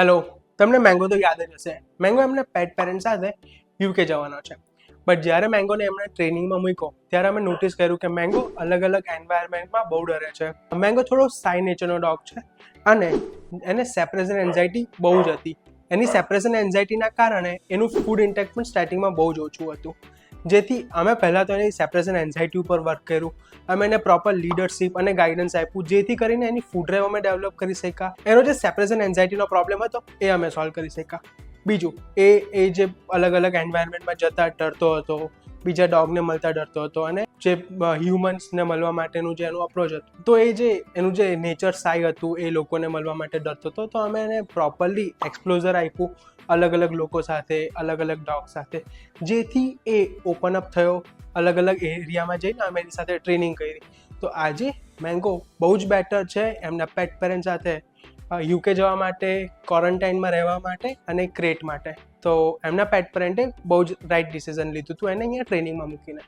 Hello, તમને mango તો યાદ જ હશે. મેંગો એમને પેટ પેરેન્ટ સાથે યુકે જવાનો છે. બટ જ્યારે મેંગોને એમણે ટ્રેનિંગમાં મૂક્યો ત્યારે અમે નોટિસ કર્યું કે મેંગો અલગ અલગ એન્વાયરમેન્ટમાં બહુ ડરે છે. મેંગો થોડો સાઈ નેચરનો ડોગ છે અને એને સેપરેશન એન્ઝાયટી બહુ જ હતી. એની સેપરેશન એન્ઝાયટીના કારણે એનું ફૂડ ઇન્ટેક પણ સ્ટાર્ટિંગમાં બહુ જ ઓછું હતું. જેથી અમે પહેલાં તો એની સેપરેશન એન્ઝાયટી ઉપર વર્ક કર્યું. અમે એને પ્રોપર લીડરશિપ અને ગાઈડન્સ આપ્યું, જેથી કરીને એની ફૂડ ડ્રાઈવ અમે ડેવલપ કરી શક્યા. એનો જે સેપરેશન એન્ઝાયટીનો પ્રોબ્લેમ હતો એ અમે સોલ્વ કરી શક્યા. બીજું એ જે અલગ અલગ એન્વાયરમેન્ટમાં જતા ડરતો હતો, બીજા ડોગને મળતા ડરતો હતો અને જે હ્યુમન્સને મળવા માટેનું જે એનું અપ્રોચ હતું, તો એનું જે નેચર સાઈ હતું એ લોકોને મળવા માટે ડરતો હતો. તો અમે એને પ્રોપરલી એક્સપ્લોઝર આપ્યું અલગ અલગ લોકો સાથે, અલગ અલગ ડોગ સાથે, જેથી એ ઓપન અપ થયો. અલગ અલગ એરિયામાં જઈને અમે એની સાથે ટ્રેનિંગ કરી. તો આજે મેંગો બહુ જ બેટર છે એમના પેટ પેરેન્ટ સાથે યુકે જવા માટે, ક્વોરન્ટાઇનમાં રહેવા માટે અને ક્રેટ માટે. તો એમના પેટ પેરેન્ટે બહુ જ રાઇટ ડિસિઝન લીધું હતું એને અહીંયા ટ્રેનિંગમાં મૂકીને.